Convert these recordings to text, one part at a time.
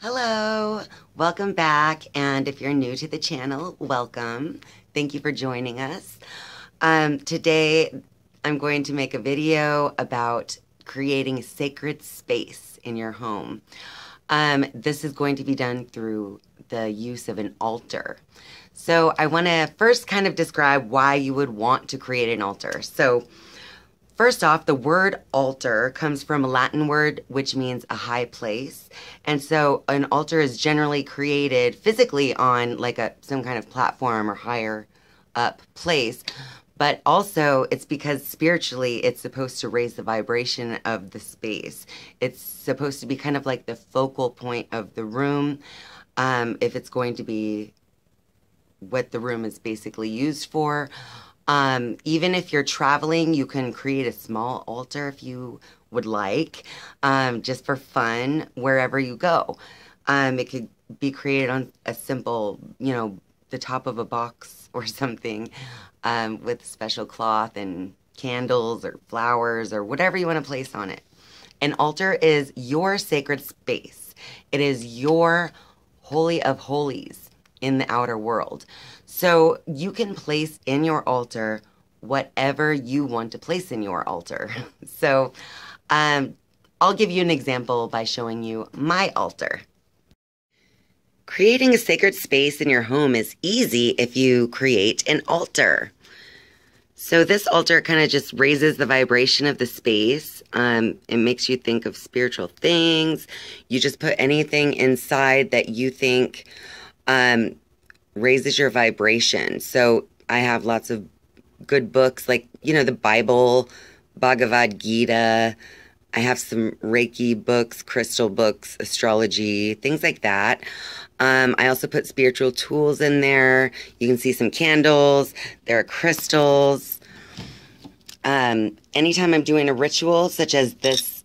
Hello, welcome back. And if you're new to the channel, welcome. Thank you for joining us. Today, I'm going to make a video about creating a sacred space in your home. This is going to be done through the use of an altar. So I want to first kind of describe why you would want to create an altar. So first off, the word altar comes from a Latin word which means a high place. And so an altar is generally created physically on like some kind of platform or higher up place. But also it's because spiritually it's supposed to raise the vibration of the space. It's supposed to be kind of like the focal point of the room, if it's going to be what the room is basically used for. Even if you're traveling, you can create a small altar if you would like, just for fun, wherever you go. It could be created on a simple, the top of a box or something, with special cloth and candles or flowers or whatever you want to place on it. An altar is your sacred space. It is your holy of holies in the outer world. So you can place in your altar whatever you want to place in your altar. So I'll give you an example by showing you my altar. Creating a sacred space in your home is easy if you create an altar. So this altar kind of just raises the vibration of the space. It makes you think of spiritual things. You just put anything inside that you think raises your vibration. So I have lots of good books like, the Bible, Bhagavad Gita. I have some Reiki books, crystal books, astrology, things like that. I also put spiritual tools in there. You can see some candles. There are crystals. Anytime I'm doing a ritual such as this,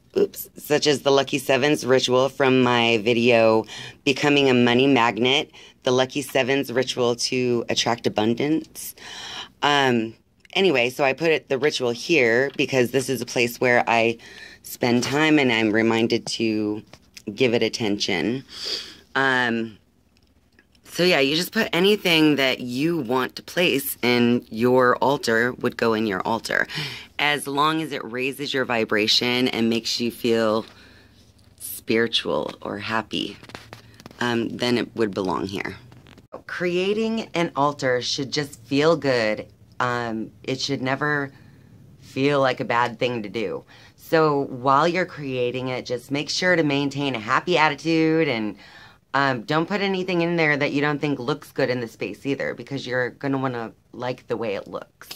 such as the Lucky Sevens ritual from my video, Becoming a Money Magnet, the Lucky Sevens ritual to attract abundance. Anyway, so I put the ritual here because this is a place where I spend time and I'm reminded to give it attention. So yeah, you just put anything that you want to place in your altar would go in your altar. As long as it raises your vibration and makes you feel spiritual or happy, then it would belong here. Creating an altar should just feel good. It should never feel like a bad thing to do. So while you're creating it, just make sure to maintain a happy attitude and don't put anything in there that you don't think looks good in the space either, because you're going to want to like the way it looks.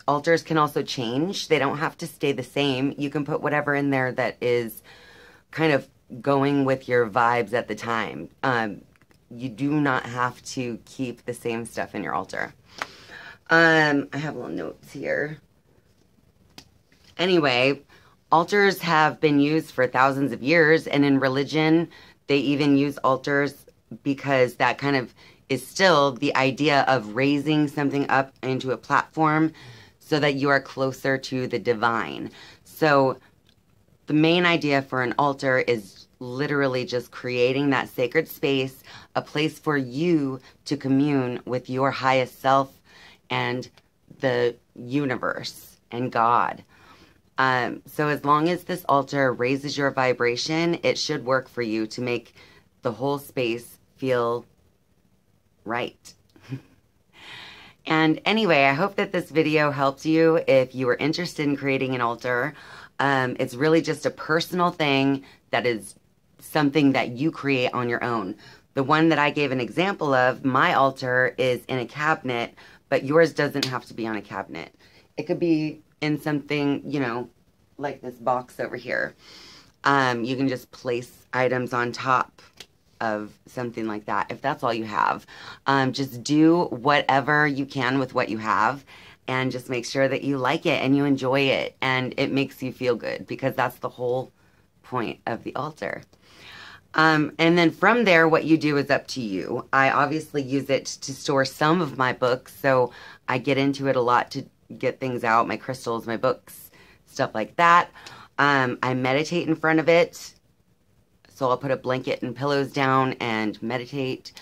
Altars can also change. They don't have to stay the same. You can put whatever in there that is kind of going with your vibes at the time. You do not have to keep the same stuff in your altar. I have little notes here. Anyway, altars have been used for thousands of years, and in religion, they even use altars because that kind of is still the idea of raising something up into a platform so that you are closer to the divine. So the main idea for an altar is literally just creating that sacred space, a place for you to commune with your highest self and the universe and God. So as long as this altar raises your vibration, it should work for you to make the whole space feel right. And anyway, I hope that this video helped you if you were interested in creating an altar. It's really just a personal thing that is something that you create on your own. The one that I gave an example of, my altar, is in a cabinet, but yours doesn't have to be on a cabinet. It could be in something, like this box over here. You can just place items on top of something like that if that's all you have. Just do whatever you can with what you have and just make sure that you like it and you enjoy it and it makes you feel good, because that's the whole point of the altar. And then from there, what you do is up to you. I obviously use it to store some of my books, so I get into it a lot to get things out, my crystals, my books, stuff like that. I meditate in front of it. So I'll put a blanket and pillows down and meditate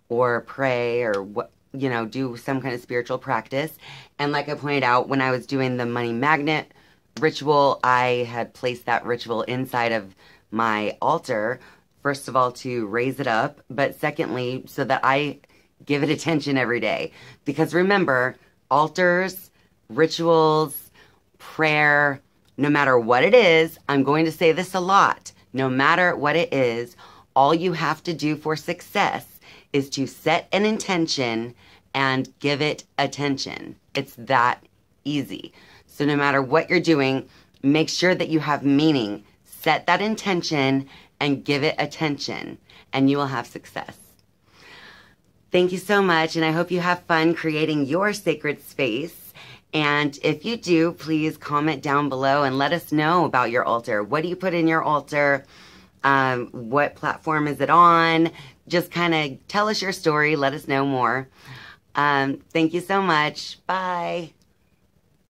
or pray or do some kind of spiritual practice. And like I pointed out, when I was doing the money magnet ritual, I had placed that ritual inside of my altar, first of all, to raise it up, but secondly, so that I give it attention every day. Because remember, altars, rituals, prayer, no matter what it is, I'm going to say this a lot, no matter what it is, all you have to do for success is to set an intention and give it attention. It's that easy. So no matter what you're doing, make sure that you have meaning. Set that intention and give it attention, and you will have success. Thank you so much, and I hope you have fun creating your sacred space. And if you do, please comment down below and let us know about your altar. What do you put in your altar? What platform is it on? Just kind of tell us your story. Let us know more. Thank you so much. Bye.